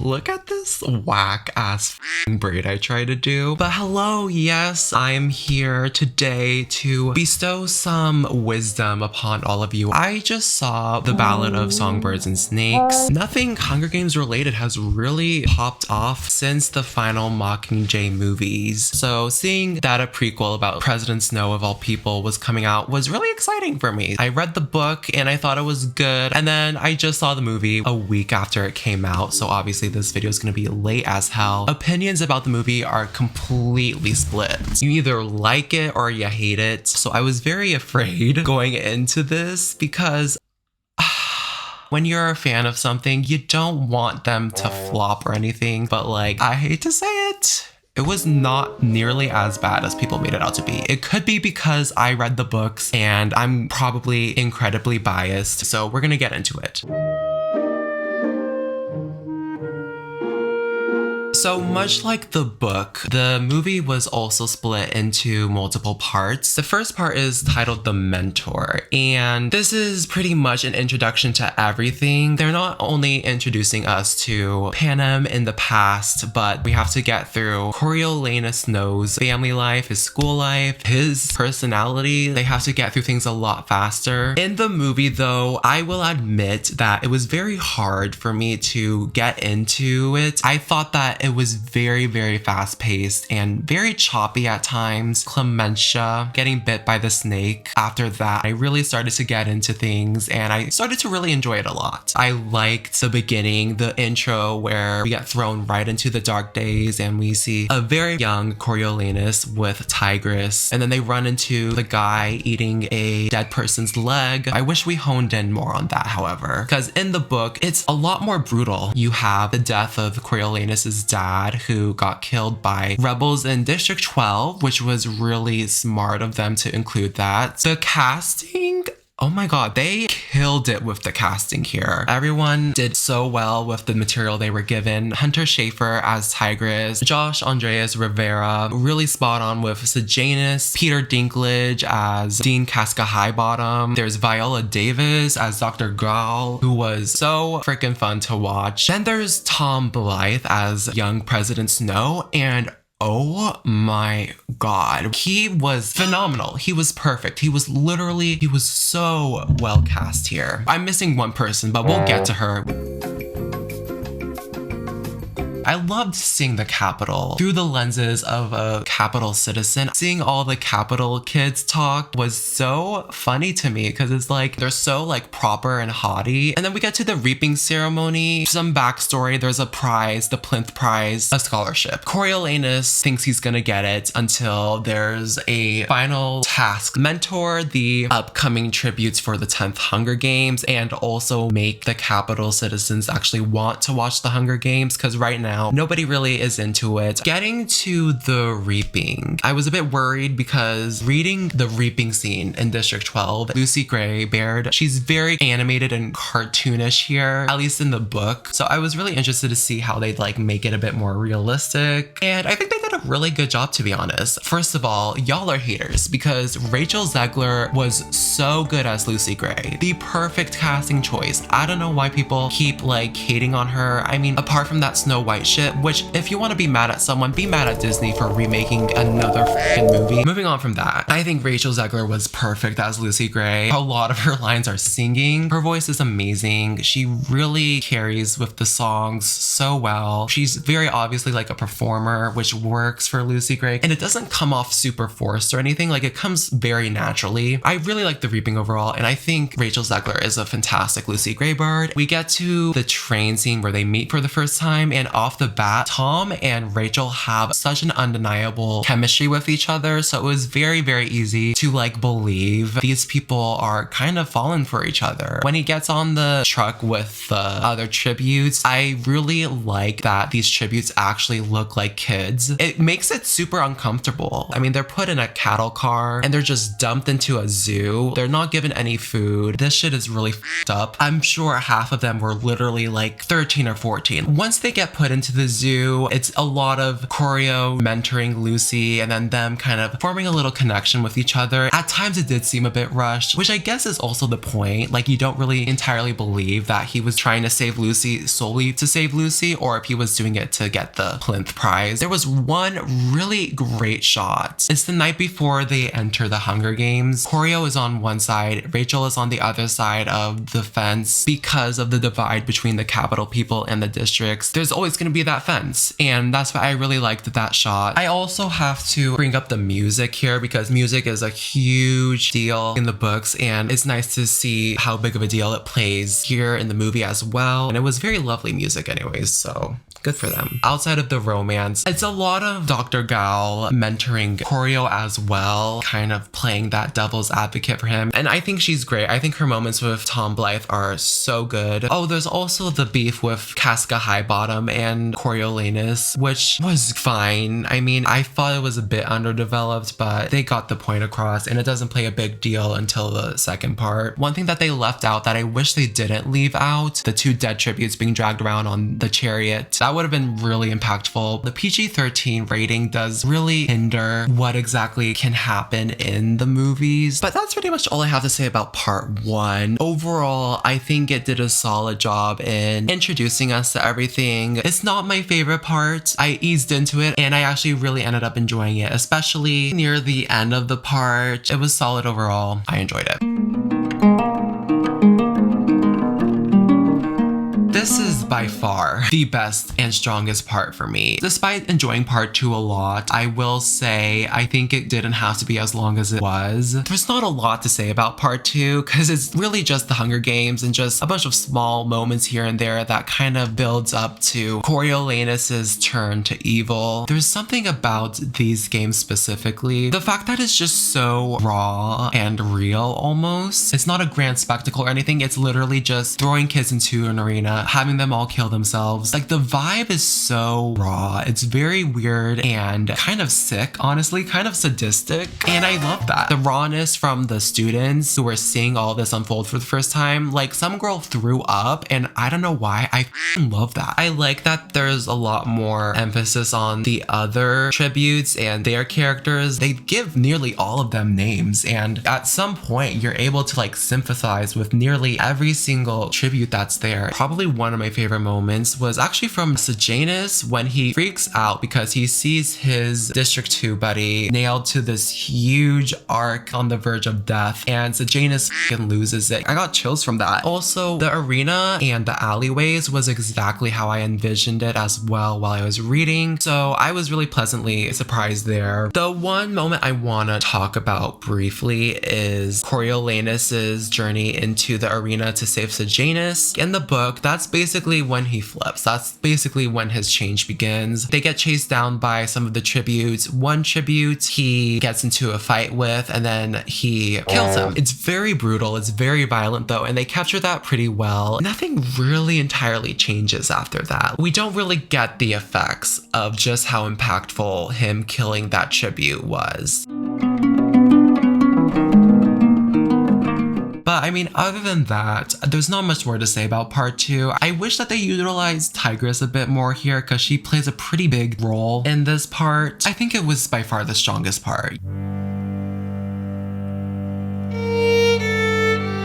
Look at this whack ass braid I try to do. But hello, yes, I am here today to bestow some wisdom upon all of you. I just saw the Ballad of Songbirds and Snakes. Nothing Hunger Games related has really popped off since the final Mockingjay movies. So seeing that a prequel about President Snow of all people was coming out was really exciting for me. I read the book and I thought it was good. And then I just saw the movie a week after it came out. So obviously this video is going to be late as hell. Opinions about the movie are completely split. You either like it or you hate it. So I was very afraid going into this because when you're a fan of something, you don't want them to flop or anything. But like, I hate to say it, it was not nearly as bad as people made it out to be. It could be because I read the books and I'm probably incredibly biased. So we're gonna get into it. So much like the book, the movie was also split into multiple parts. The first part is titled The Mentor, and this is pretty much an introduction to everything. They're not only introducing us to Panem in the past, but we have to get through Coriolanus Snow's family life, his school life, his personality. They have to get through things a lot faster. In the movie though, I will admit that it was very hard for me to get into it. I thought that it was very, very fast paced and very choppy at times. Clementia getting bit by the snake. After that, I really started to get into things and I started to really enjoy it a lot. I liked the beginning, the intro where we get thrown right into the dark days and we see a very young Coriolanus with Tigress, and then they run into the guy eating a dead person's leg. I wish we honed in more on that, however, because in the book, it's a lot more brutal. You have the death of Coriolanus's dad, who got killed by rebels in District 12, which was really smart of them to include that. The casting, oh my god, they killed it with the casting here. Everyone did so well with the material they were given. Hunter Schafer as Tigress, Josh Andreas Rivera, really spot on with Sejanus, Peter Dinklage as Dean Casca Highbottom. There's Viola Davis as Dr. Grawl, who was so freaking fun to watch. Then there's Tom Blythe as young President Snow, and oh my god, he was phenomenal. He was perfect. He was so well cast here. I'm missing one person, but we'll get to her. I loved seeing the Capitol through the lenses of a Capitol citizen. Seeing all the Capitol kids talk was so funny to me because it's like they're so like proper and haughty. And then we get to the reaping ceremony. Some backstory, there's a prize, the Plinth Prize, a scholarship. Coriolanus thinks he's gonna get it until there's a final task. Mentor the upcoming tributes for the 10th Hunger Games and also make the Capitol citizens actually want to watch the Hunger Games, because right now nobody really is into it. Getting to the reaping, I was a bit worried because reading the reaping scene in District 12, Lucy Greybeard, she's very animated and cartoonish here, at least in the book. So I was really interested to see how they'd like make it a bit more realistic. And I think they did a really good job, to be honest. First of all, y'all are haters because Rachel Zegler was so good as Lucy Gray. The perfect casting choice. I don't know why people keep like hating on her. I mean, apart from that Snow White shit, which if you want to be mad at someone, be mad at Disney for remaking another fucking movie. Moving on from that, I think Rachel Zegler was perfect as Lucy Gray. A lot of her lines are singing. Her voice is amazing. She really carries with the songs so well. She's very obviously like a performer, which works for Lucy Gray, and it doesn't come off super forced or anything. Like, it comes very naturally. I really like the reaping overall, and I think Rachel Zegler is a fantastic Lucy Greybeard. We get to the train scene where they meet for the first time, and off the bat, Tom and Rachel have such an undeniable chemistry with each other. So it was very, very easy to like believe these people are kind of falling for each other. When he gets on the truck with the other tributes, I really like that these tributes actually look like kids. It makes it super uncomfortable. I mean, they're put in a cattle car and they're just dumped into a zoo. They're not given any food. This shit is really f***ed up. I'm sure half of them were literally like 13 or 14. Once they get put into the zoo. It's a lot of Choreo mentoring Lucy and then them kind of forming a little connection with each other. At times it did seem a bit rushed, which I guess is also the point. Like, you don't really entirely believe that he was trying to save Lucy solely to save Lucy, or if he was doing it to get the plinth prize. There was one really great shot. It's the night before they enter the Hunger Games. Choreo is on one side, Rachel is on the other side of the fence. Because of the divide between the capital people and the districts, there's always going to be that fence, and that's why I really liked that shot. I also have to bring up the music here because music is a huge deal in the books, and it's nice to see how big of a deal it plays here in the movie as well. And it was very lovely music anyways, so good for them. Outside of the romance, it's a lot of Dr. Gal mentoring Choreo as well, kind of playing that devil's advocate for him. And I think she's great. I think her moments with Tom Blythe are so good. Oh, there's also the beef with Casca Highbottom and Coriolanus, which was fine. I mean, I thought it was a bit underdeveloped, but they got the point across, and it doesn't play a big deal until the second part. One thing that they left out that I wish they didn't leave out, the two dead tributes being dragged around on the chariot. That would have been really impactful. The PG-13 rating does really hinder what exactly can happen in the movies. But that's pretty much all I have to say about part one. Overall, I think it did a solid job in introducing us to everything. It's not my favorite part. I eased into it and I actually really ended up enjoying it, especially near the end of the part. It was solid overall. I enjoyed it. This is by far the best and strongest part for me. Despite enjoying part two a lot, I will say I think it didn't have to be as long as it was. There's not a lot to say about part two because it's really just the Hunger Games and just a bunch of small moments here and there that kind of builds up to Coriolanus's turn to evil. There's something about these games specifically. The fact that it's just so raw and real almost. It's not a grand spectacle or anything. It's literally just throwing kids into an arena, having them all kill themselves. Like, the vibe is so raw. It's very weird and kind of sick, honestly, kind of sadistic. And I love that. The rawness from the students who were seeing all this unfold for the first time, like some girl threw up and I don't know why. I love that. I like that there's a lot more emphasis on the other tributes and their characters. They give nearly all of them names, and at some point you're able to like sympathize with nearly every single tribute that's there. Probably one of my favorite moments was actually from Sejanus when he freaks out because he sees his District 2 buddy nailed to this huge arc on the verge of death, and Sejanus loses it. I got chills from that. Also, the arena and the alleyways was exactly how I envisioned it as well while I was reading, so I was really pleasantly surprised there. The one moment I want to talk about briefly is Coriolanus's journey into the arena to save Sejanus. In the book, that's basically when he flips. That's basically when his change begins. They get chased down by some of the tributes. One tribute he gets into a fight with, and then he kills him. It's very brutal. It's very violent though, and they capture that pretty well. Nothing really entirely changes after that. We don't really get the effects of just how impactful him killing that tribute was. But I mean, other than that, there's not much more to say about part two. I wish that they utilized Tigress a bit more here because she plays a pretty big role in this part. I think it was by far the strongest part.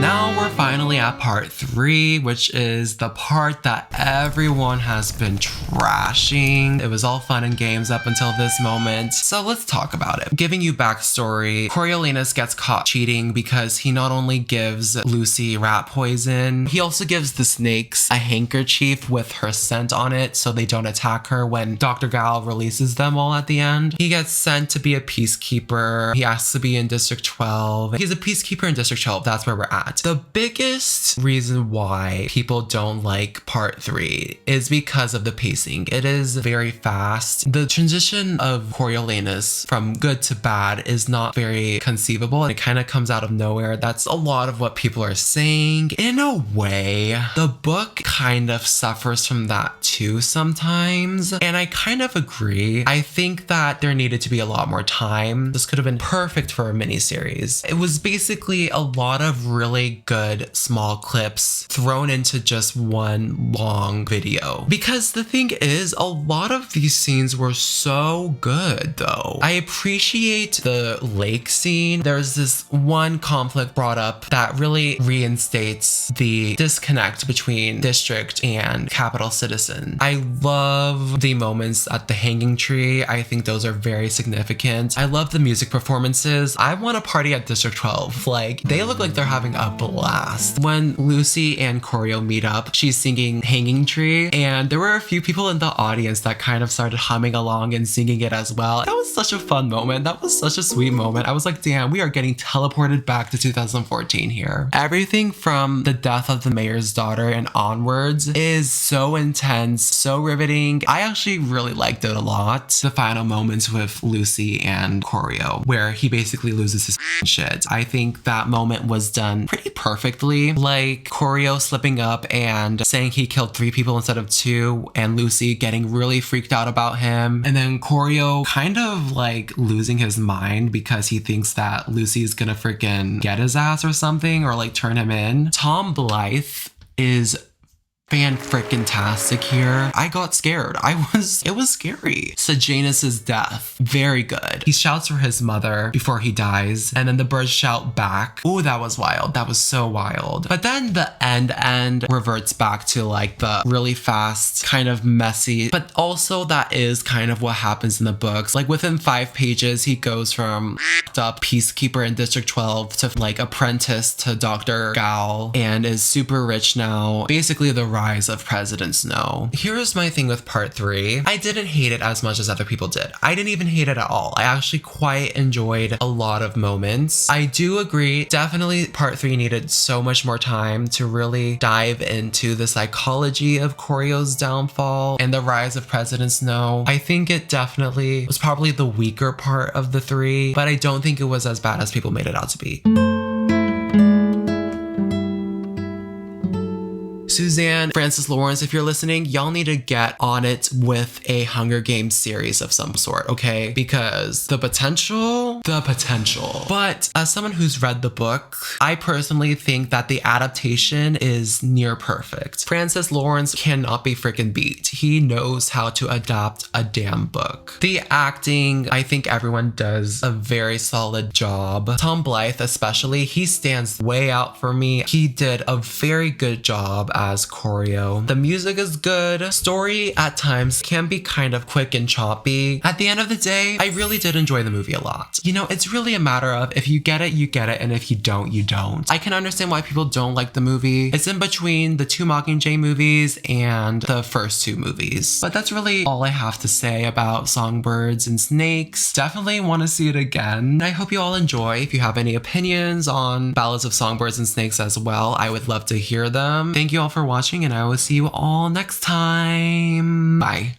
Now we're finally at part 3, which is the part that everyone has been trashing. It was all fun and games up until this moment, so let's talk about it. Giving you backstory, Coriolanus gets caught cheating because he not only gives Lucy rat poison, he also gives the snakes a handkerchief with her scent on it so they don't attack her when Dr. Gal releases them all at the end. He gets sent to be a peacekeeper. He asks to be in District 12. He's a peacekeeper in District 12. That's where we're at. The biggest reason why people don't like part 3 is because of the pacing. It is very fast. The transition of Coriolanus from good to bad is not very conceivable, and it kind of comes out of nowhere. That's a lot of what people are saying. In a way, the book kind of suffers from that too sometimes, and I kind of agree. I think that there needed to be a lot more time. This could have been perfect for a miniseries. It was basically a lot of really good good small clips thrown into just one long video. Because the thing is, a lot of these scenes were so good though. I appreciate the lake scene. There's this one conflict brought up that really reinstates the disconnect between district and capital citizen. I love the moments at the hanging tree. I think those are very significant. I love the music performances. I want to party at District 12. Like, they look like they're having a blast. When Lucy and Choreo meet up, she's singing Hanging Tree, and there were a few people in the audience that kind of started humming along and singing it as well. That was such a fun moment. That was such a sweet moment. I was like, damn, we are getting teleported back to 2014 here. Everything from the death of the mayor's daughter and onwards is so intense, so riveting. I actually really liked it a lot. The final moments with Lucy and Choreo, where he basically loses his shit. I think that moment was done pretty perfectly. Like Choreo slipping up and saying he killed 3 people instead of 2, and Lucy getting really freaked out about him. And then Choreo kind of like losing his mind because he thinks that Lucy's gonna freaking get his ass or something, or like turn him in. Tom Blythe is fan-frickin-tastic here. I got scared. It was scary. Sejanus's death, very good. He shouts for his mother before he dies, and then the birds shout back. Ooh, that was wild. That was so wild. But then the end reverts back to like the really fast, kind of messy, but also that is kind of what happens in the books. Like within 5 pages, he goes from up Peacekeeper in District 12 to like apprentice to Dr. Gal and is super rich now. Basically the rise of President Snow. Here's my thing with part 3. I didn't hate it as much as other people did. I didn't even hate it at all. I actually quite enjoyed a lot of moments. I do agree, definitely part 3 needed so much more time to really dive into the psychology of Choreo's downfall and the rise of President Snow. I think it definitely was probably the weaker part of the 3, but I don't think it was as bad as people made it out to be. Suzanne, Francis Lawrence, if you're listening, y'all need to get on it with a Hunger Games series of some sort, okay? Because the potential. But as someone who's read the book, I personally think that the adaptation is near perfect. Francis Lawrence cannot be freaking beat. He knows how to adapt a damn book. The acting, I think everyone does a very solid job. Tom Blythe especially, he stands way out for me. He did a very good job as Choreo. The music is good. Story at times can be kind of quick and choppy. At the end of the day, I really did enjoy the movie a lot. You know, it's really a matter of if you get it, you get it, and if you don't, you don't. I can understand why people don't like the movie. It's in between the 2 Mockingjay movies and the first 2 movies. But that's really all I have to say about Songbirds and Snakes. Definitely want to see it again. I hope you all enjoy. If you have any opinions on Ballads of Songbirds and Snakes as well, I would love to hear them. Thank you all for watching, and I will see you all next time. Bye.